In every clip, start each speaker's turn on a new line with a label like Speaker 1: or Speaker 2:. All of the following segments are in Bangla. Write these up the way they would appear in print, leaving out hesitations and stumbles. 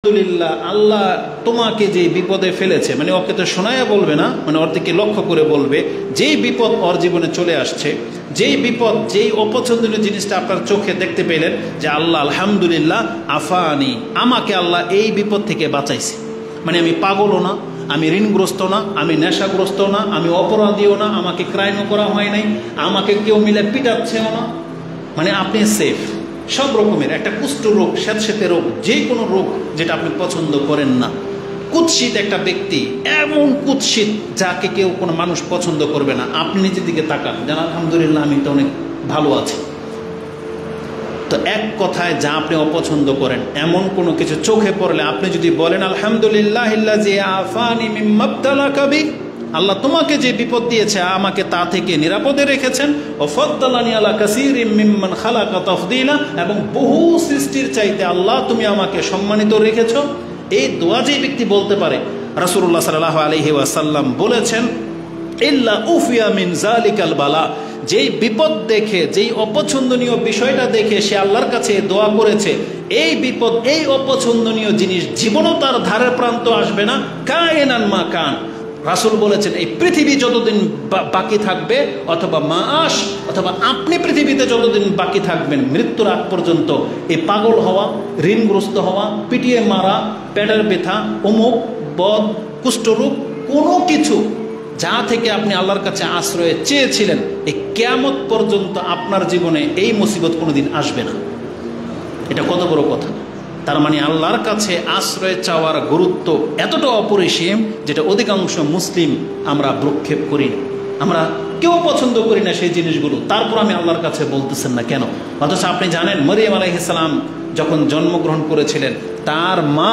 Speaker 1: আলহামদুলিল্লাহ, আল্লাহ তোমাকে যে বিপদে ফেলেছে, মানে ওকে তো শোনায়া বলবে না, মানে ওর দিকে লক্ষ্য করে বলবে যেই বিপদ ওর জীবনে চলে আসছে, যেই বিপদ, যেই অপছন্দনীয় জিনিসটা আপনার চোখে দেখতে পেলেন যে আল্লাহ আলহামদুলিল্লাহ আফানি, আমাকে আল্লাহ এই বিপদ থেকে বাঁচাইছে। মানে আমি পাগলও না, আমি ঋণগ্রস্ত না, আমি নেশাগ্রস্ত না, আমি অপরাধীও না, আমাকে ক্রাইমও করা হয় নাই, আমাকে কেউ মিলে পিটাচ্ছেও না, মানে আপনি সেফ। সব রকমের একটা কুষ্ঠ রোগ, স্যাঁতস্যাঁতে রোগ, যে কোনো রোগ যেটা আপনি পছন্দ করেন না, কুৎসিত একটা ব্যক্তি, এমন কুৎসিত যাকে কেউ কোনো মানুষ পছন্দ করবে না, আপনি নিজের দিকে তাকান, যেন আলহামদুলিল্লাহ আমি তো অনেক ভালো আছি। তো এক কথায় যা আপনি অপছন্দ করেন এমন কোনো কিছু চোখে পড়লে আপনি যদি বলেন আলহামদুলিল্লাহ আফানি মিম্মা ইবতালাকা বি, আল্লাহ তোমাকে যে বিপদ দিয়েছে আমাকে তা থেকে নিরাপদে রেখেছেন, ও ফাদ্দালানি আলা কাসীরিম মিম্মান খালাকা তাফদীলা, এবং বহু সৃষ্টির চাইতে আল্লাহ তুমি আমাকে সম্মানিত রেখেছ। এই দোয়া যে ব্যক্তি বলতে পারে, রাসূলুল্লাহ সাল্লাল্লাহু আলাইহি ওয়াসাল্লাম বলেছেন ইল্লা উফিয়া মিন যালিকাল বালা, যেই বিপদ দেখে, যেই অপছন্দনীয় বিষয়টা দেখে সে আল্লাহর কাছে দোয়া করেছে, এই বিপদ, এই অপছন্দনীয় জিনিস জীবনও তার ধারের প্রান্ত আসবে না, কায়েনান মা কান। রাসূল বলেছেন এই পৃথিবী যতদিন বাকি থাকবে, অথবা মাস, অথবা আপনি পৃথিবীতে যতদিন বাকি থাকবেন মৃত্যুর আগ পর্যন্ত, এই পাগল হওয়া, ঋণগ্রস্ত হওয়া, পিটিয়ে মারা, পেটের ব্যথা, অমুক, বদ, কুষ্ঠরোগ, কোনো কিছু যা থেকে আপনি আল্লাহর কাছে আশ্রয় চেয়েছিলেন, এই কিয়ামত পর্যন্ত আপনার জীবনে এই মুসিবত কোনোদিন আসবে না। এটা কত বড় কথা! তার মানে আল্লাহর কাছে আশ্রয় চাওয়ার গুরুত্ব এতটা অপরিসীম, যেটা অধিকাংশ মুসলিম আমরা ভ্রুক্ষেপ করি না, আমরা কেউ পছন্দ করি না সেই জিনিসগুলো। তারপর আমি আল্লাহর কাছে বলতেছেন না কেন? অথচ আপনি জানেন মরিয়ম আলাইহিস সালাম যখন জন্মগ্রহণ করেছিলেন, তার মা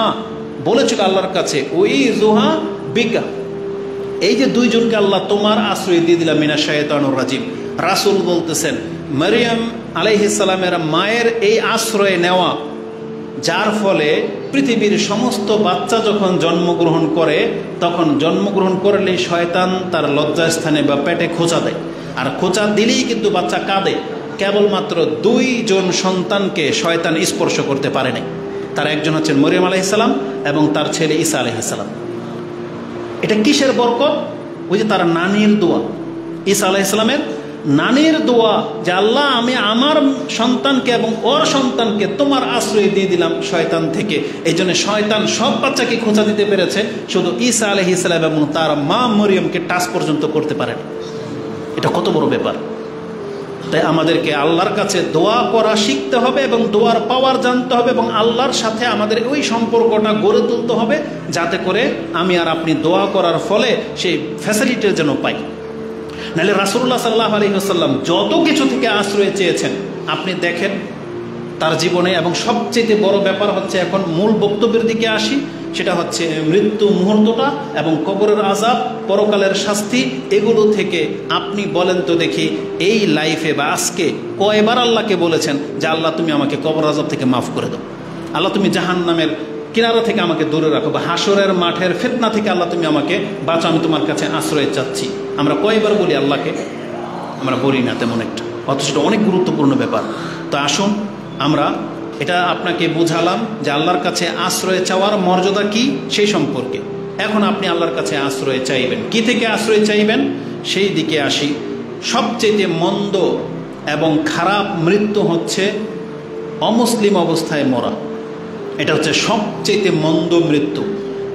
Speaker 1: বলেছিল আল্লাহর কাছে ওই জুহা বিকা, এই যে দুইজনকে আল্লাহ তোমার আশ্রয় দিয়ে দিলাম মিনাশ শাইতানির রাজিম। রাসূল বলতেছেন মরিয়ম আলাইহিস সালামের মায়ের এই আশ্রয় নেওয়া, যার ফলে পৃথিবীর সমস্ত বাচ্চা যখন জন্মগ্রহণ করে, তখন জন্মগ্রহণ করলে শয়তান তার লজ্জাস্থানে বা পেটে খোঁচা দেয়, আর খোঁচা দিলেই কিন্তু বাচ্চা কাঁদে। কেবলমাত্র দুইজন সন্তানকে শয়তান স্পর্শ করতে পারেনি, তার একজন হচ্ছেন মরিয়ম আলাইহিস সালাম এবং তার ছেলে ঈসা আলাইহিস সালাম। এটা কিসের বরকত? ওই যে তার নানির দোয়া, ঈসা আলাইহিস সালামের নানির দোয়া, যে আল্লাহ আমি আমার সন্তানকে এবং ওর সন্তানকে তোমার আশ্রয় দিয়ে দিলাম শয়তান থেকে। এই জন্য শয়তান সব বাচ্চাকে খোঁচা দিতে পেরেছে, শুধু ঈসা আলাইহিস সালাম এবং তার মা মরিয়মকে টাচ পর্যন্ত করতে পারেন। এটা কত বড় ব্যাপার! তাই আমাদেরকে আল্লাহর কাছে দোয়া করা শিখতে হবে এবং দোয়ার পাওয়ার জানতে হবে, এবং আল্লাহর সাথে আমাদের ওই সম্পর্কটা গড়ে তুলতে হবে, যাতে করে আমি আর আপনি দোয়া করার ফলে সেই ফ্যাসিলিটির যেন পাই। নাহলে রাসূলুল্লাহ সাল্লাল্লাহু আলাইহি ওয়াসাল্লাম যত কিছু থেকে আশ্রয় চেয়েছেন আপনি দেখেন তার জীবনে। এবং সবচেয়ে বড় ব্যাপার হচ্ছে, এখন মূল বক্তব্যের দিকে আসি, সেটা হচ্ছে মৃত্যু মুহূর্তটা এবং কবরের আযাব, পরকালের শাস্তি। এগুলো থেকে আপনি বলেন তো দেখি, এই লাইফে বা আজকে কয়বার আল্লাহকে বলেছেন যে আল্লাহ তুমি আমাকে কবর আযাব থেকে মাফ করে দাও, আল্লাহ তুমি জাহান্নামের কিনারা থেকে আমাকে দূরে রাখো, বা হাসরের মাঠের ফিতনা থেকে আল্লাহ তুমি আমাকে বাঁচাও, আমি তোমার কাছে আশ্রয় চাচ্ছি। আমরা কয়বার বলি আল্লাহকে? আমরা বলি না তেমন একটা, অথচ এটা অনেক গুরুত্বপূর্ণ ব্যাপার। তো আসুন, আমরা এটা আপনাকে বোঝালাম যে আল্লাহর কাছে আশ্রয় চাওয়ার মর্যাদা কি সেই সম্পর্কে। এখন আপনি আল্লাহর কাছে আশ্রয় চাইবেন, কি থেকে আশ্রয় চাইবেন সেই দিকে আসি। সবচেয়ে মন্দ এবং খারাপ মৃত্যু হচ্ছে অমুসলিম অবস্থায় মরা। এটা হচ্ছে সবচেয়ে মন্দ মৃত্যু।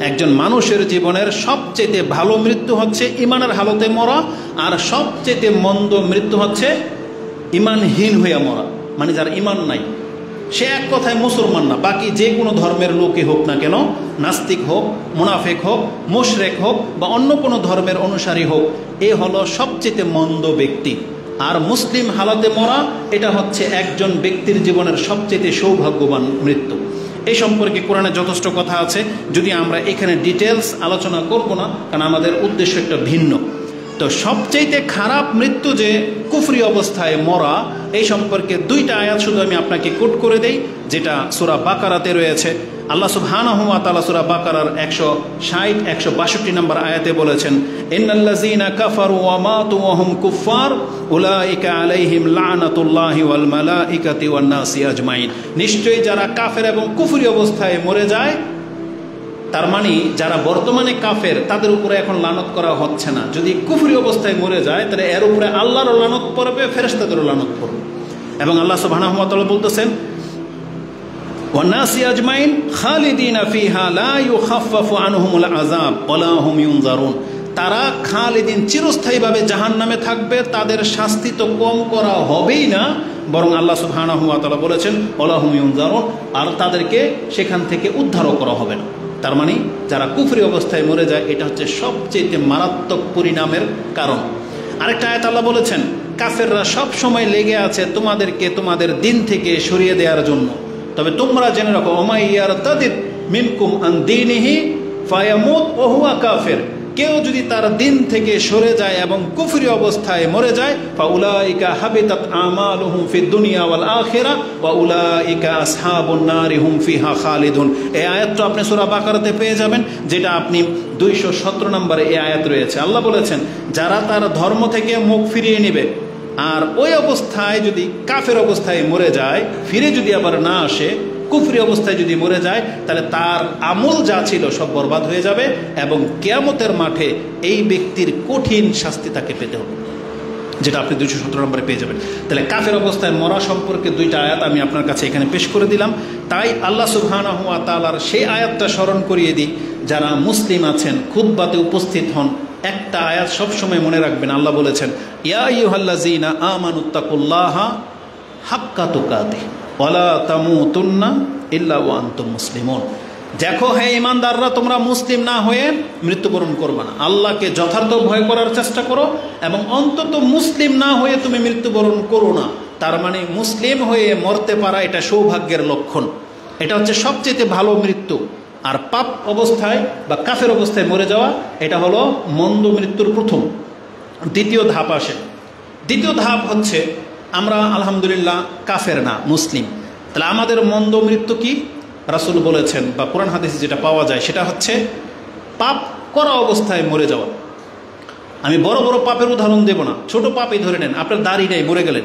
Speaker 1: একজন মানুষের জীবনের সবচেয়ে ভালো মৃত্যু হচ্ছে ইমানের হালতে মরা, আর সবচেয়ে মন্দ মৃত্যু হচ্ছে ইমানহীন হইয়া মরা, মানে যার ইমান নাই, সে এক কথায় মুসলমান না, বাকি যে কোনো ধর্মের লোকই হোক না কেন, নাস্তিক হোক, মুনাফিক হোক, মুশরিক হোক, বা অন্য কোনো ধর্মের অনুসারী হোক, এ হলো সবচেয়ে মন্দ ব্যক্তি। আর মুসলিম হালাতে মরা, এটা হচ্ছে একজন ব্যক্তির জীবনের সবচেয়ে সৌভাগ্যবান মৃত্যু। এই সম্পর্কে কোরআনে যথেষ্ট কথা আছে, যদি আমরা এখানে ডিটেলস আলোচনা করব না, কারণ আমাদের উদ্দেশ্য একটা ভিন্ন। তো সবচেয়ে খারাপ মৃত্যু যে কুফরি অবস্থায় মরা, এই সম্পর্কে দুইটা আয়াত শুধু আমি আপনাকে কোট করে দেই, যেটা সূরা বাকারাতে রয়েছে। আল্লাহ সুবহানাহু ওয়া তাআলা সূরা বাকারার 160-162 নম্বর আয়াতে বলেছেন, ইন্নাল্লাযীনা কাফারু ওয়া মাতু ওয়া হুম কুফফার উলাইকা আলাইহিম লানাতুল্লাহি ওয়াল মালাইকাতি ওয়ান নাসি আজমাইন। নিশ্চয়ই যারা কাফের এবং কুফরি অবস্থায় মরে যায় তার মানে যারা বর্তমানে কাফের তাদের উপরে এখন লানত করা হচ্ছে না। যদি কুফরি অবস্থায় মরে যায় তাহলে এর উপরে আল্লাহরও লানত পড়বে, ফেরেশতাদেরও লানত পড়বে। এবং আল্লাহ সুবহানাহু ওয়া তাআলা বলতেছেন, ওয়ান্নাসি আজমাইন খালিদিনা ফিহা লা ইউখাফফাফু আনহুমুল আযাব ওয়া লা হুম ইউনজারুন। তারা খালিদিন চিরস্থায়ীভাবে জাহান্নামে থাকবে, তাদের শাস্তি তো কম করা হবেই না, বরং আল্লাহ সুবহানাহু ওয়া তাআলা বলেছেন ওয়া লা হুম ইউনজারুন, আর তাদেরকে সেখান থেকে উদ্ধারও করা হবে না। তার মানে যারা কুফরি অবস্থায় মরে যায় এটা হচ্ছে সবচেয়ে মারাত্মক পরিণামের কারণ। আরেকটা আয়াত আল্লাহ বলেছেন, কাফেররা সব সময় লেগে আছে তোমাদেরকে তোমাদের দিন থেকে সরিয়ে দেওয়ার জন্য, তবে তোমরা জেনে রাখো ওমাই ইয়ারতাদিদ মিনকুম আন দীনিহি ফায়ামুত ওয়া হুয়া কাফির, কেউ যদি তার দিন থেকে সরে যায় এবং কুফরি অবস্থায় মরে যায়, ফাউলাইকা হাবিতাত আমালুহুম ফিদ দুনিয়া ওয়াল আখিরা ওয়া উলাইকা আসহাবুন নারি হুম ফিহা খালিদুন। এই আয়াতটা আপনি সূরা বাকারাতে পেয়ে যাবেন, যেটা আপনি 217 নম্বরে এই আয়াত রয়েছে। আল্লাহ বলেছেন যারা তার ধর্ম থেকে মুখ ফিরিয়ে নেবে আর ওই অবস্থায় যদি কাফের অবস্থায় মরে যায়, ফিরে যদি আবার না আসে, কুফরি অবস্থায় যদি মরে যায়, তাহলে তার আমল যা ছিল সব বরবাদ হয়ে যাবে এবং কিয়ামতের মাঠে এই ব্যক্তির কঠিন শাস্তি তাকে পেতে হবে, যেটা আপনি 217 নম্বরে পেয়ে যাবেন। তাহলে কাফের অবস্থায় মরা সম্পর্কে 2টা আয়াত আমি আপনার কাছে এখানে পেশ করে দিলাম। তাই আল্লাহ সুবহানাহু ওয়া তাআলার সেই আয়াতটা স্মরণ করিয়ে দিই, যারা মুসলিম আছেন খুতবাতে উপস্থিত হন, একটা আয়াত সবসময় মনে রাখবেন। আল্লাহ বলেছেন ইয়া আইয়ুহাল্লাযীনা আমানুত্তাকুল্লাহা হাক্কা তুকাতিহি ওয়ালা তামুতুন্না ইল্লা ওয়া আনতুম মুসলিমুন। দেখো হে ঈমানদাররা, তোমরা মুসলিম না হয়ে মৃত্যুবরণ করবে না। আল্লাহকে যথার্থ ভয় করার চেষ্টা করো এবং অন্তত মুসলিম না হয়ে তুমি মৃত্যুবরণ করো না। তার মানে মুসলিম হয়ে মরতে পারা এটা সৌভাগ্যের লক্ষণ, এটা হচ্ছে সবচেয়ে ভালো মৃত্যু। আর পাপ অবস্থায় বা কাফের অবস্থায় মরে যাওয়া এটা হলো মন্দ মৃত্যুর প্রথম। দ্বিতীয় ধাপ আসে। দ্বিতীয় ধাপ হচ্ছে আমরা আলহামদুলিল্লাহ কাফের না, মুসলিম। তাহলে আমাদের মন্দ মৃত্যু কি? রাসূল বলেছেন বা কোরআন হাদিসে যেটা পাওয়া যায় সেটা হচ্ছে পাপ করা অবস্থায় মরে যাওয়া। আমি বড় বড় পাপের উদাহরণ দেব না, ছোট পাপই ধরে নেন। আপনার দাড়ি নেই, মরে গেলেন,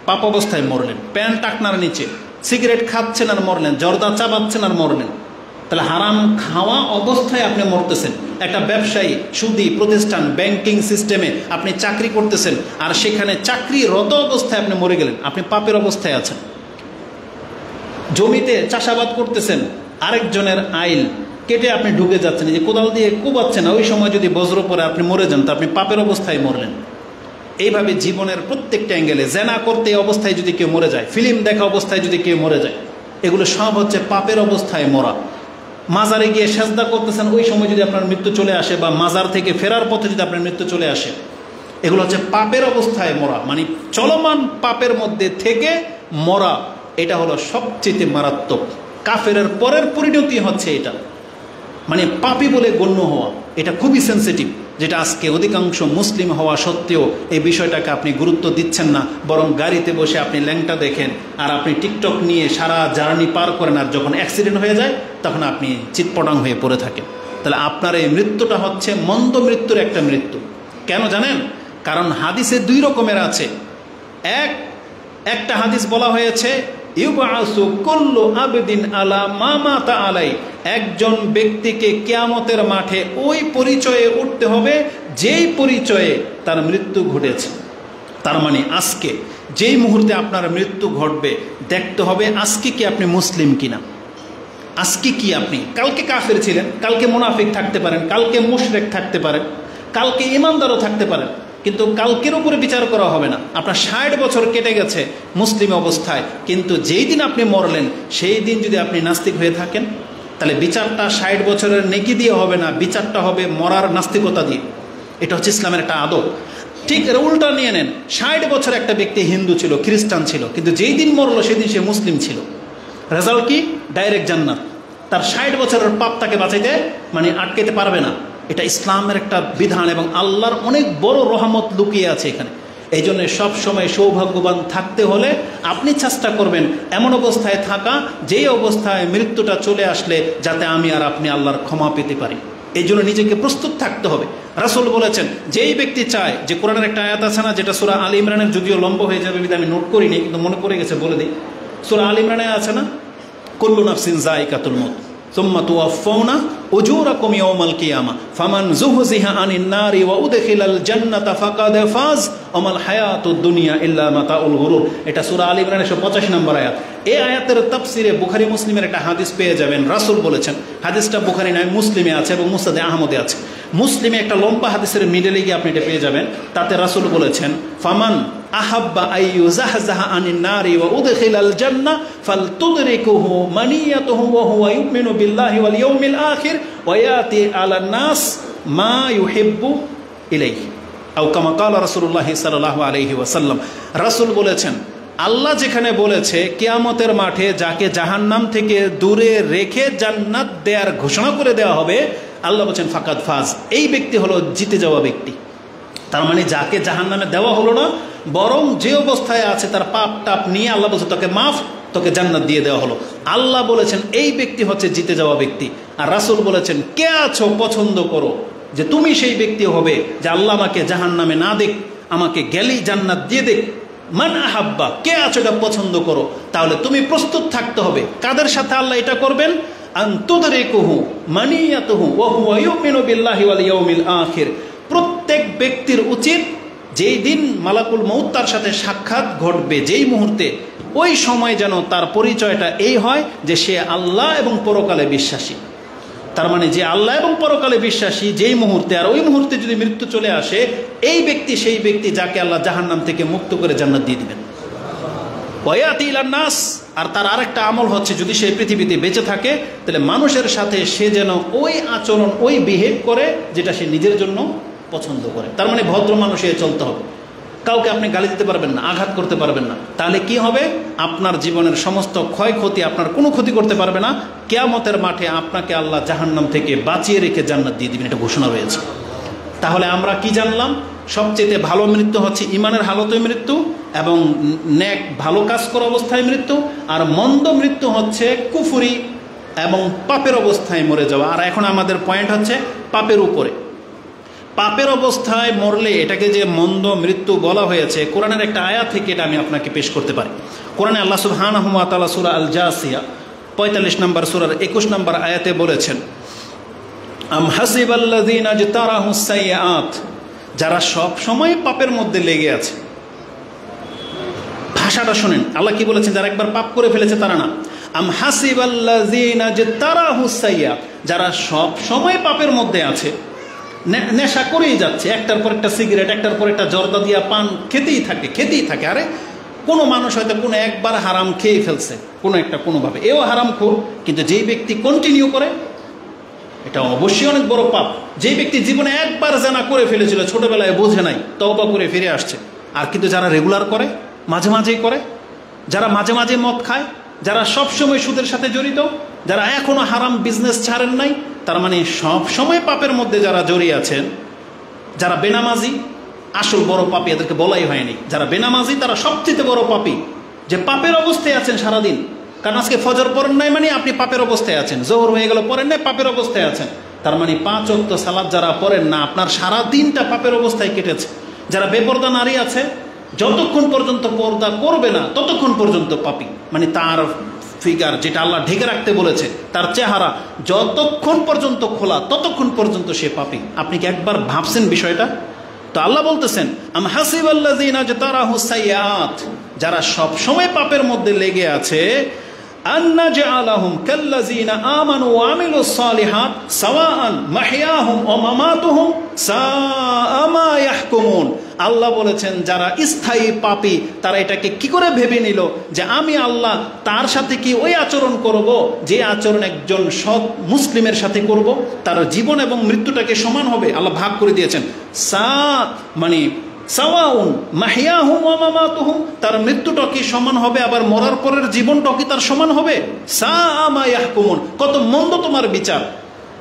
Speaker 1: পাপ অবস্থায় মরলেন। প্যান্ট টাকনার নিচে সিগারেট খাচ্ছেন আর মরলেন, জর্দা চাবাচ্ছেন আর মরলেন। তাহলে হারাম খাওয়া অবস্থায় আপনি মরতেছেন। একটা ব্যবসায়ী, সুদী প্রতিষ্ঠান, ব্যাংকিং সিস্টেমে আপনি চাকরি করতেছেন আর সেখানে চাকরিরত অবস্থায় আপনি মরে গেলেন, আপনি পাপের অবস্থায় আছেন। জমিতে চাষাবাদ করতেছেন, আরেকজনের আইল কেটে আপনি ঢুকে যাচ্ছেন, যে কোদাল দিয়ে কোবাচ্ছেন, ওই সময় যদি বজ্র পরে আপনি মরে যান তো আপনি পাপের অবস্থায় মরলেন। এইভাবে জীবনের প্রত্যেকটা অ্যাঙ্গেলে জেনা করতে অবস্থায় যদি কেউ মরে যায়, ফিল্ম দেখা অবস্থায় যদি কেউ মরে যায়, এগুলো সব হচ্ছে পাপের অবস্থায় মরা। মাজারে গিয়ে সেজদা করতেছেন, ওই সময় যদি আপনার মৃত্যু চলে আসে, বা মাজার থেকে ফেরার পথে যদি আপনার মৃত্যু চলে আসে, এগুলো হচ্ছে পাপের অবস্থায় মরা, মানে চলমান পাপের মধ্যে থেকে মরা। এটা হলো সবচেয়ে মারাত্মক। কাফেরের পরের পরিণতি হচ্ছে এটা, মানে পাপী বলে গণ্য হওয়া। এটা খুবই সেন্সিটিভ, যেটা আজকে অধিকাংশ মুসলিম হওয়া সত্ত্বেও এই বিষয়টাকে আপনি গুরুত্ব দিচ্ছেন না, বরং গাড়িতে বসে আপনি ল্যাংটা দেখেন আর আপনি টিকটক নিয়ে সারা জার্নি পার করেন, আর যখন অ্যাক্সিডেন্ট হয়ে যায় তখন আপনি চিৎপটাং হয়ে পড়ে থাকেন। তাহলে আপনার এই মৃত্যুটা হচ্ছে মন্দ মৃত্যুর একটা মৃত্যু। কেন জানেন? কারণ হাদিসে 2 রকমের আছে। একটা হাদিস বলা হয়েছে ইউবাসু কুল্লু আবদিন আলা মা মাতা আলাই, একজন ব্যক্তিকে কিয়ামতের মাঠে ওই পরিচয়ে উঠতে হবে যেই পরিচয়ে তার মৃত্যু ঘটেছে। তার মানে আজকে যেই মুহূর্তে আপনার মৃত্যু ঘটবে দেখতে হবে আজকে কি আপনি মুসলিম কিনা, আজকে কি আপনি। কালকে কাফের ছিলেন, কালকে মুনাফিক থাকতে পারেন, কালকে মুশরিক থাকতে পারেন, কালকে ঈমানদারও থাকতে পারেন, কিন্তু কালকের উপরে বিচার করা হবে না। আপনার 60 বছর কেটে গেছে মুসলিম অবস্থায়, কিন্তু যেই দিন আপনি মরলেন সেই দিন যদি আপনি নাস্তিক হয়ে থাকেন, তাহলে বিচারটা 60 বছরের নেকি দিয়ে হবে না, বিচারটা হবে মরার নাস্তিকতা দিয়ে। এটা হচ্ছে ইসলামের একটা আদব। ঠিক এর উল্টা নিয়ে নেন, 60 বছর একটা ব্যক্তি হিন্দু ছিল, খ্রিস্টান ছিল, কিন্তু যেই দিন মরলো সেদিন সে মুসলিম ছিল। রেজাল্ট কি? ডাইরেক্ট জান্নাত। তার 60 বছরের পাপ তাকে বাঁচাইতে মানে আটকাইতে পারবে না। এটা ইসলামের একটা বিধান এবং আল্লাহর অনেক বড় রহমত লুকিয়ে আছে এখানে। এই জন্য সবসময় সৌভাগ্যবান থাকতে হলে আপনি চেষ্টা করবেন এমন অবস্থায় থাকা, যেই অবস্থায় মৃত্যুটা চলে আসলে যাতে আমি আর আপনি আল্লাহর ক্ষমা পেতে পারি। এই জন্য নিজেকে প্রস্তুত থাকতে হবে। রাসূল বলেছেন, যেই ব্যক্তি চায়, যে কোরআনের একটা আয়াত আছে না, যেটা সূরা আল ইমরানের, যদিও লম্বা হয়ে যাবে বিধায় আমি নোট করিনি, কিন্তু মনে পড়ে গেছে বলে দিই। সূরা আল ইমরানে আছে না, কুল্লু নাফসিন যায়িকাতুল মউত সুম্মা তুওয়াফাউনা উজুরাকুম ইয়াওমাল কিয়ামা ফামান যুহজিহা আনিন নারি ওয়া উদখিলাল জান্নাতা ফাকাদ ফাজ ওয়া মাল হায়াতুদ দুনিয়া ইল্লা মাতাউল গুরুর। এটা সূরা আলী ইমরানের 185 নম্বর আয়াত। এই আয়াতের তাফসিরে বুখারী মুসলিমের একটা হাদিস পেয়ে যাবেন। রাসূল বলেছেন, হাদিসটা বুখারী নয় মুসলিমে আছে এবং মুসনাদে আহমদে আছে। মুসলিমে একটা লম্বা হাদিসের মিডলে গিয়ে আপনি এটা পেয়ে যাবেন। তাতে রাসূল বলেছেন, ফামান আহাব্বা আইয়ুজাহজাহা আনিন নারি ওয়া উদখিলাল জান্নাহ ফালতুদরিকুহু মানিয়াতুহু ওয়া হুয়া ইউমিনু বিল্লাহি ওয়াল ইয়াউমিল আখির ওয়া ইয়াতি আলান নাস মা ইউহিব্বু ইলাইহি আও কামা ক্বালা রাসূলুল্লাহ সাল্লাল্লাহু আলাইহি ওয়াসাল্লাম। রাসূল বলেছেন, আল্লাহ যেখানে বলেছে কিয়ামতের মাঠে যাকে জাহান্নাম থেকে দূরে রেখে জান্নাত দেওয়ার ঘোষণা করে দেওয়া হবে, আল্লাহ বলেছেন ফাকাদ ফাজ, এই ব্যক্তি হলো জিতে যাওয়া ব্যক্তি। তার মানে যাকে জাহান্নামে দেওয়া হলো না, বরং যে অবস্থায় আছে তার পাপ টাপ নিয়ে আল্লাহ বলছে তোকে মাফ, তোকে জান্নাত দিয়ে দেওয়া হলো। আল্লাহ বলেছেন এই ব্যক্তি হচ্ছে জিতে যাওয়া ব্যক্তি। আর রাসূল বলেছেন, কে আছো পছন্দ করো যে তুমি সেই ব্যক্তি হবে যে আল্লাহ আমাকে জাহান্নামে না দেখ, আমাকে গেলেই জান্নাত দিয়ে দেখ। মান আহাব্বা, কে আছো এটা পছন্দ করো। তাহলে তুমি প্রস্তুত থাকতে হবে। কাদের সাথে আল্লাহ এটা করবেন? আন তুদরিকুহু মানিয়াতুহু ওয়া হুয়া ইউমিনু বিল্লাহি ওয়াল ইয়াউমিল আখির। প্রত্যেক ব্যক্তির উচিত যেই দিন মালাকুল মউত তার সাথে সাক্ষাৎ ঘটবে, যেই মুহূর্তে, ওই সময় যেন তার পরিচয়টা এই হয় যে সে আল্লাহ এবং পরকালে বিশ্বাসী। তার মানে যে আল্লাহ এবং পরকালে বিশ্বাসী যেই মুহূর্তে, আর ওই মুহূর্তে যদি মৃত্যু চলে আসে, এই ব্যক্তি সেই ব্যক্তি যাকে আল্লাহ জাহান্নাম থেকে মুক্ত করে জান্নাত দিয়ে দিবেন। ওয়ায়াতি ইলান নাস, আর তার আরেকটা আমল হচ্ছে যদি সে পৃথিবীতে বেঁচে থাকে তাহলে মানুষের সাথে সে যেন ওই আচরণ, ওই বিহেভ করে যেটা সে নিজের জন্য পছন্দ করে। তার মানে ভদ্র মানুষ হয়ে চলতে হবে। কাউকে আপনি গালি দিতে পারবেন না, আঘাত করতে পারবেন না। তাহলে কি হবে? আপনার জীবনের সমস্ত ক্ষয়ক্ষতি, আপনার কোনো ক্ষতি করতে পারবে না। কিয়ামতের মাঠে আপনাকে আল্লাহ জাহান্নাম থেকে বাঁচিয়ে রেখে জান্নাত দিয়ে দিবেন, এটা ঘোষণা রয়েছে। তাহলে আমরা কি জানলাম? সবচেয়ে ভালো মৃত্যু হচ্ছে ইমানের হালতে মৃত্যু এবং নেক ভালো কাজ করা অবস্থায় মৃত্যু, আর মন্দ মৃত্যু হচ্ছে কুফরি এবং পাপের অবস্থায় মরে যাওয়া। আর এখন আমাদের পয়েন্ট হচ্ছে পাপের উপরে। পাপের অবস্থায় মরলে এটাকে যে মন্দ মৃত্যু বলা হয়েছে, কোরআনের একটা আয়াত থেকে এটা আমি আপনাকে পেশ করতে পারি। কোরআনে আল্লাহ সুবহানাহু ওয়া তাআলা সূরা আল জাসিয়া 45 নম্বর সূরার 21 নম্বর আয়াতে বলেছেন, আম হাসিবাল্লাযীনা ইজতারাহুস সাইয়্যাত, যারা সব সময় পাপের মধ্যে লেগে আছে। ভাষাটা শুনেন, আল্লাহ কি বলেছেন? যারা একবার পাপ করে ফেলেছে তারা না। আম হাসিবাল্লাযীনা ইজতারাহুস সাইয়্যাত, যারা সব সময় পাপের মধ্যে আছে, নেশা করেই যাচ্ছে, একটার পর একটা সিগারেট, একটার পর একটা জর্দা দিয়া পান খেতেই থাকে। আরে কোনো মানুষ হয়তো কোনো একবার হারাম খেয়ে ফেলছে, কোনো একটা কোনোভাবে, এও হারাম খোর, কিন্তু যেই ব্যক্তি কন্টিনিউ করে, এটা অবশ্যই অনেক বড় পাপ। যেই ব্যক্তি জীবনে একবার জানা করে ফেলেছিল, ছোটবেলায় বোঝে নাই, তওবা করে ফিরে আসছে। আর কিন্তু যারা রেগুলার করে, মাঝে মাঝেই করে, যারা মাঝে মাঝে মদ খায়, যারা সবসময় সুদের সাথে জড়িত, যারা এখনো হারাম বিজনেস ছাড়েন নাই, তার মানে সব সময় পাপের মধ্যে যারা জড়িয়ে আছেন, যারা বেনামাজি, আসল বড় পাপী এদেরকে বলাই হয়নি। যারা বেনামাজি তারা সবচেয়ে বড় পাপী, যে পাপের অবস্থায় আছেন সারাদিন। কারণ আজকে ফজর পড়েন নাই মানে আপনি পাপের অবস্থায় আছেন, জোহর হয়ে গেল পড়েন নাই, পাপের অবস্থায় আছেন। তার মানে 5 ওয়াক্ত সালাত যারা পড়েন না, আপনার সারা দিনটা পাপের অবস্থায় কেটেছে। যারা বেপরদা নারী আছে, যতক্ষণ পর্যন্ত পর্দা করবে না ততক্ষণ পর্যন্ত পাপী। মানে তার ফিগার যেটা আল্লাহ ঢেকে রাখতে বলেছে, তার চেহারা যতক্ষণ পর্যন্ত খোলা ততক্ষণ পর্যন্ত সে পাপী। আপনি কি একবার ভাবছেন বিষয়টা? তো আল্লাহ বলতেছেন, আম হাসিবাল্লাযীনা ইজতারাহুস সাইয়্যাত, যারা সব সময় পাপের মধ্যে লেগে আছে, আন্নাজআলাহুম কাল্লাযীনা আমানু ওয়া আমিলুস সালিহাত সাওয়াআন মাহইয়াহুম ওয়া মামাতুহুম সাআ মা ইয়াহকুমুন। আল্লাহ বলেছেন যারা স্থায়ী পাপী তারা এটাকে কি করে ভেবে নিল যে আমি আল্লাহ তার সাথে কি ওই আচরণ করব যে আচরণ একজন সৎ মুসলিমের সাথে করব, তার জীবন এবং মৃত্যুটাকে সমান হবে। আল্লাহ ভাগ করে দিয়েছেন, মানে সাওয়াউন মাহইয়াহুম ওয়া মামাতুহুম, তার মৃত্যুটা কি সমান হবে, আবার মরার পরের জীবনটা কি তার সমান হবে? সাআ মা ইয়াহকুমুন, কত মন্দ তোমার বিচার।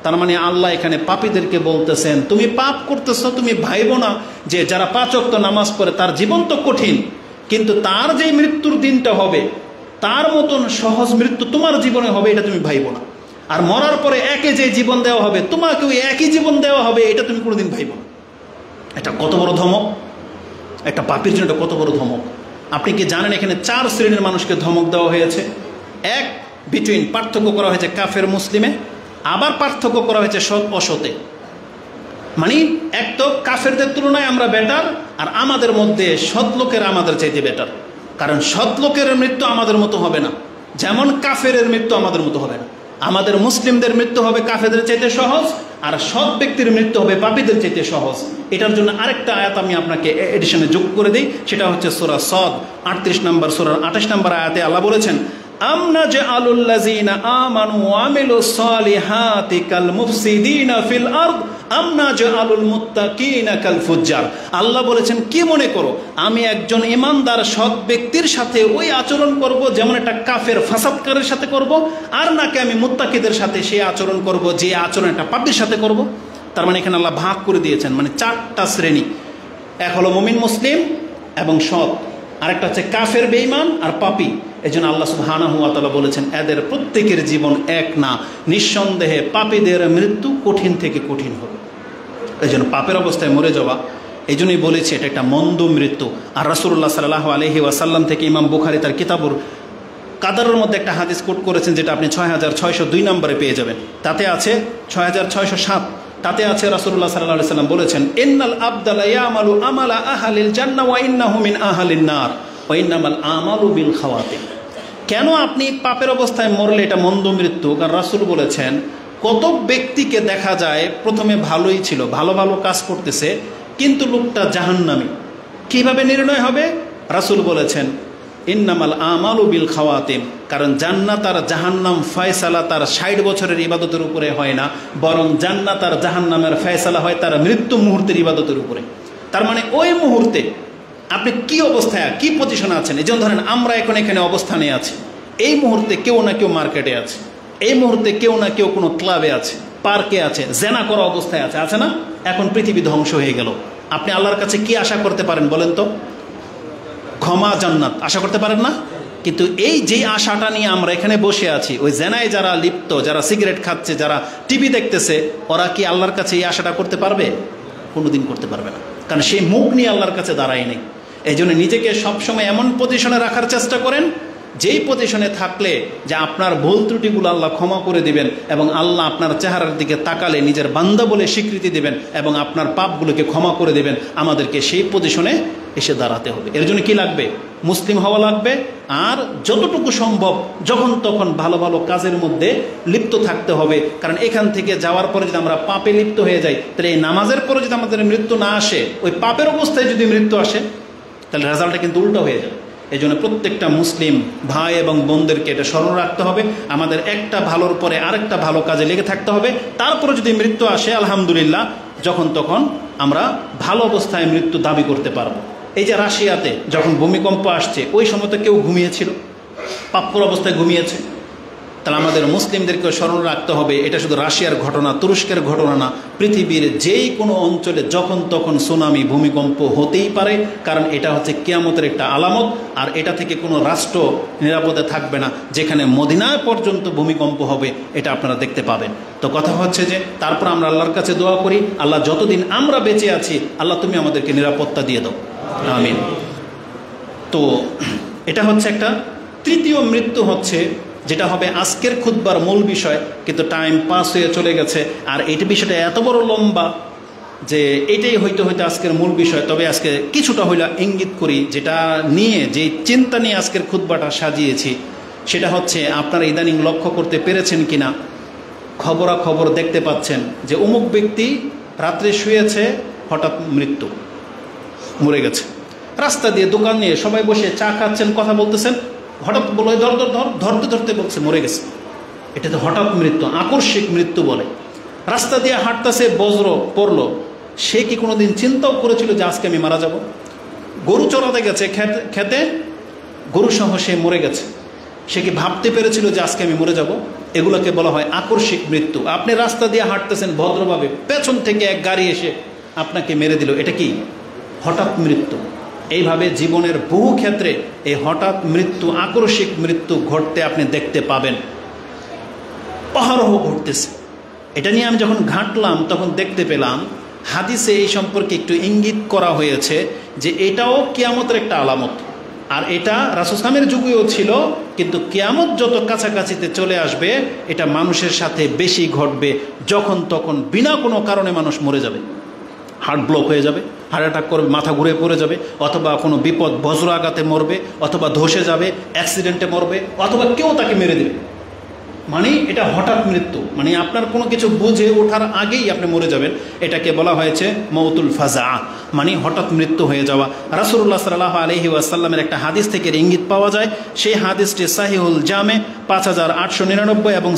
Speaker 1: তার মানে আল্লাহ এখানে পাপীদেরকে বলতেছেন, তুমি পাপ করতেছো, তুমি ভাইবো না যে যারা 5 ওয়াক্ত নামাজ পড়ে তার জীবন তো কঠিন, কিন্তু তার যে মৃত্যুর দিনটা হবে তার মতন সহজ মৃত্যু তোমার জীবনে হবে, এটা তুমি ভাইবো না। আর মরার পরে একে যে জীবন দেওয়া হবে তোমাকেও একই জীবন দেওয়া হবে, এটা তুমি কোনোদিন ভাইবো না। এটা কত বড় ধমক, একটা পাপীর জন্য এটা কত বড় ধমক। আপনি কি জানেন এখানে 4 শ্রেণীর মানুষকে ধমক দেওয়া হয়েছে। এক, বিটুইন পার্থক্য করা হয়েছে কাফের মুসলিমে। আবার পার্থক্য করা হয়েছে সৎ অসতে। মানে এক তো কাফেরদের তুলনায় আমরা বেটার, আর আমাদের মধ্যে সৎ লোকেরা আমাদের চাইতে বেটার। কারণ সৎ লোকের মৃত্যু আমাদের মতো হবে না, যেমন কাফের মৃত্যু আমাদের মতো হবে না। আমাদের মুসলিমদের মৃত্যু হবে কাফেরদের চাইতে সহজ, আর সৎ ব্যক্তির মৃত্যু হবে পাপীদের চাইতে সহজ। এটার জন্য আরেকটা আয়াত আমি আপনাকে এডিশনে যোগ করে দিই, সেটা হচ্ছে সূরা সদ 38 নম্বর সূরার 28 নম্বর আয়াতে আল্লাহ বলেছেন, আম নাজআলুল লাযীনা আমানু ওয়া আমিলুস সালিহাতি কাল মুফসিদিনা ফিল আরদ আম নাজআলুল মুত্তাকিনা কাল ফুজ্জার। আল্লাহ বলেছেন, কি মনে করো আমি একজন ঈমানদার সৎ ব্যক্তির সাথে ওই আচরণ করব যেমন একটা কাফের ফাসাদকারীর সাথে করব, আর নাকি আমি মুত্তাকিদের সাথে সেই আচরণ করব যে আচরণ একটা পাপীর সাথে করব? তার মানে এখানে আল্লাহ ভাগ করে দিয়েছেন, মানে 4টা শ্রেণী। এক হলো মুমিন মুসলিম এবং সৎ, আরেকটা হচ্ছে কাফের বেঈমান আর পাপী। এই জন্য আল্লাহ সুবহানাহু ওয়া তাআলা বলেছেন এদের প্রত্যেকের জীবন এক না, নিঃসন্দেহে পাপীদের মৃত্যু কঠিন থেকে কঠিন হবে। এই জন্য পাপের অবস্থায় মরে যাওয়া, এই জন্যই বলেছে এটা একটা মন্দ মৃত্যু। আর রাসূলুল্লাহ সাল্লাল্লাহু আলাইহি ওয়াসাল্লাম থেকে ইমাম বুখারী তার কিতাবুর কাদারের মধ্যে একটা হাদিস কোট করেছেন, যেটা আপনি 6602 নম্বরে পেয়ে যাবেন। তাতে আছে 6607, তাতে আছে রাসূলুল্লাহ সাল্লাল্লাহু আলাইহি ওয়াসাল্লাম বলেছেন, ইন্নাল আবদা ইয়ামালু আমালা আহলিল জান্নাহ ওয়া ইন্নাহু মিন আহলিন নার ওয়া ইন্নামাল আমালু বিল খাওয়াতিম। কেন আপনি পাপের অবস্থায় মরলে এটা মন্দ মৃত্যু? কারণ রাসূল বলেছেন কত ব্যক্তিকে দেখা যায় প্রথমে ভালোই ছিল, ভালো ভালো কাজ করতেছে, কিন্তু লোকটা জাহান্নামী। কিভাবে নির্ণয় হবে? রাসূল বলেছেন ইন্নামাল আমালু বিল খাওয়াতিম, কারণ জান্নাত আর জাহান্নাম ফয়সালা তার 60 বছরের ইবাদতের উপরে হয় না, বরং জান্নাত আর জাহান্নামের ফয়সালা হয় তার মৃত্যু মুহূর্তের ইবাদতের উপরে। তার মানে ওই মুহূর্তে আপনি কি অবস্থায়, কি পজিশনে আছেন। এই জন্য ধরেন আমরা এখন এখানে অবস্থানে আছি, এই মুহূর্তে কেউ না কেউ মার্কেটে আছে, এই মুহূর্তে কেউ না কেউ কোনো ক্লাবে আছে, পার্কে আছে, জেনা করা অবস্থায় আছে, আছে না? এখন পৃথিবী ধ্বংস হয়ে গেল, আপনি আল্লাহর কাছে কি আশা করতে পারেন বলেন তো? ক্ষমা, জান্নাত আশা করতে পারেন না? কিন্তু এই যে আশাটা নিয়ে আমরা এখানে বসে আছি, ওই জেনায় যারা লিপ্ত, যারা সিগারেট খাচ্ছে, যারা টিভি দেখতেছে, ওরা কি আল্লাহর কাছে এই আশাটা করতে পারবে? কোনোদিন করতে পারবে না, কারণ সেই মুখ নিয়ে আল্লাহর কাছে দাঁড়ায় নেই। এই জন্য নিজেকে সবসময় এমন পজিশনে রাখার চেষ্টা করেন যেই পজিশনে থাকলে যে আপনার ভুল ত্রুটিগুলো আল্লাহ ক্ষমা করে দিবেন, এবং আল্লাহ আপনার চেহারার দিকে তাকালে নিজের বান্দা বলে স্বীকৃতি দিবেন এবং আপনার পাপগুলোকে ক্ষমা করে দিবেন। আমাদেরকে সেই পজিশনে এসে দাঁড়াতে হবে। এর জন্য কি লাগবে? মুসলিম হওয়া লাগবে, আর যতটুকু সম্ভব যখন তখন ভালো ভালো কাজের মধ্যে লিপ্ত থাকতে হবে। কারণ এখান থেকে যাওয়ার পরে যদি আমরা পাপে লিপ্ত হয়ে যাই, তাহলে এই নামাজের পরে যদি আমাদের মৃত্যু না আসে, ওই পাপের অবস্থায় যদি মৃত্যু আসে, তাহলে রেজাল্টটা কিন্তু উল্টো হয়ে যাবে। এই জন্য প্রত্যেকটা মুসলিম ভাই এবং বোনদেরকে এটা স্মরণ রাখতে হবে, আমাদের একটা ভালোর পরে আরেকটা ভালো কাজে লেগে থাকতে হবে। তারপরে যদি মৃত্যু আসে, আলহামদুলিল্লাহ, যখন তখন আমরা ভালো অবস্থায় মৃত্যু দাবি করতে পারবো। এই যে রাশিয়াতে যখন ভূমিকম্প আসছে, ওই সময় তো কেউ ঘুমিয়েছিল, পাপ্পুর অবস্থায় ঘুমিয়েছে। তাহলে আমাদের মুসলিমদেরকে স্মরণ রাখতে হবে, এটা শুধু রাশিয়ার ঘটনা, তুরস্কের ঘটনা না, পৃথিবীর যেই কোনো অঞ্চলে যখন তখন সুনামি, ভূমিকম্প হতেই পারে। কারণ এটা হচ্ছে কিয়ামতের একটা আলামত, আর এটা থেকে কোনো রাষ্ট্র নিরাপদে থাকবে না। যেখানে মদিনায় পর্যন্ত ভূমিকম্প হবে, এটা আপনারা দেখতে পাবেন। তো কথা হচ্ছে যে তারপর আমরা আল্লাহর কাছে দোয়া করি, আল্লাহ যতদিন আমরা বেঁচে আছি, আল্লাহ তুমি আমাদেরকে নিরাপত্তা দিয়ে দাও, আমিন। তো এটা হচ্ছে একটা তৃতীয় মৃত্যু, হচ্ছে যেটা হবে আজকের খুতবার মূল বিষয়, কিন্তু টাইম পাস হয়ে চলে গেছে। আর এই বিষয়টা এত বড় লম্বা যে এটাই হইতে হইতে আজকের মূল বিষয়। তবে আজকে কিছুটা হইলে ইঙ্গিত করি, যেটা নিয়ে, যে চিন্তা নিয়ে আজকের খুতবাটা সাজিয়েছি, সেটা হচ্ছে আপনারা ইদানিং লক্ষ্য করতে পেরেছেন কিনা, খবরাখবর দেখতে পাচ্ছেন যে অমুক ব্যক্তি রাত্রে শুয়েছে, হঠাৎ মৃত্যু, মরে গেছে। রাস্তা দিয়ে দোকান নিয়ে সবাই বসে চা খাচ্ছেন, কথা বলতেছেন, হঠাৎ বলে ধরতে ধরতে বলছে মরে গেছে। এটা তো হঠাৎ মৃত্যু, আকস্মিক মৃত্যু বলে। রাস্তা দিয়ে হাঁটতেছে, বজ্র পড়লো, সে কি কোনোদিন চিন্তাও করেছিল যে আজকে আমি মারা যাব? গরু চড়াতে গেছে খেতে, গরু সহ সে মরে গেছে। সে কি ভাবতে পেরেছিল যে আজকে আমি মরে যাব? এগুলোকে বলা হয় আকস্মিক মৃত্যু। আপনি রাস্তা দিয়ে হাঁটতেছেন ভদ্রভাবে, পেছন থেকে এক গাড়ি এসে আপনাকে মেরে দিল, এটা কি হঠাৎ মৃত্যু। এইভাবে জীবনের বহু ক্ষেত্রে এই হঠাৎ মৃত্যু, আকস্মিক মৃত্যু ঘটতে আপনি দেখতে পাবেন, অহরহ ঘটতেছে। এটা নিয়ে আমি যখন ঘাঁটলাম তখন দেখতে পেলাম হাদিসে এই সম্পর্কে একটু ইঙ্গিত করা হয়েছে যে এটাও কিয়ামতের একটা আলামত। আর এটা রাসূল সাল্লামের যুগেও ছিল, কিন্তু কিয়ামত যত কাছাকাছিতে চলে আসবে এটা মানুষের সাথে বেশি ঘটবে, যখন তখন বিনা কোনো কারণে মানুষ মরে যাবে, হার্ট ব্লক হয়ে যাবে, হার্ট অ্যাটাক করবে, মাথা ঘুরে পড়ে যাবে, অথবা কোনো বিপদ বজ্র আঘাতে মরবে, অথবা ধসে যাবে, অ্যাক্সিডেন্টে মরবে, অথবা কেউ তাকে মেরে দেবে। মানে এটা হঠাৎ মৃত্যু, মানে আপনার কোনো কিছু বুঝে ওঠার আগেই আপনি মরে যাবেন, এটাকে বলা হয়েছে মৌতুল ফাজা, মানে হঠাৎ মৃত্যু হয়ে যাওয়া। রাসূলুল্লাহ সাল্লাল্লাহু আলাইহি ওয়াসাল্লামের একটা হাদিস থেকে ইঙ্গিত পাওয়া যায়, সেই হাদিসটি সাহিহুল জামে 5899 এবং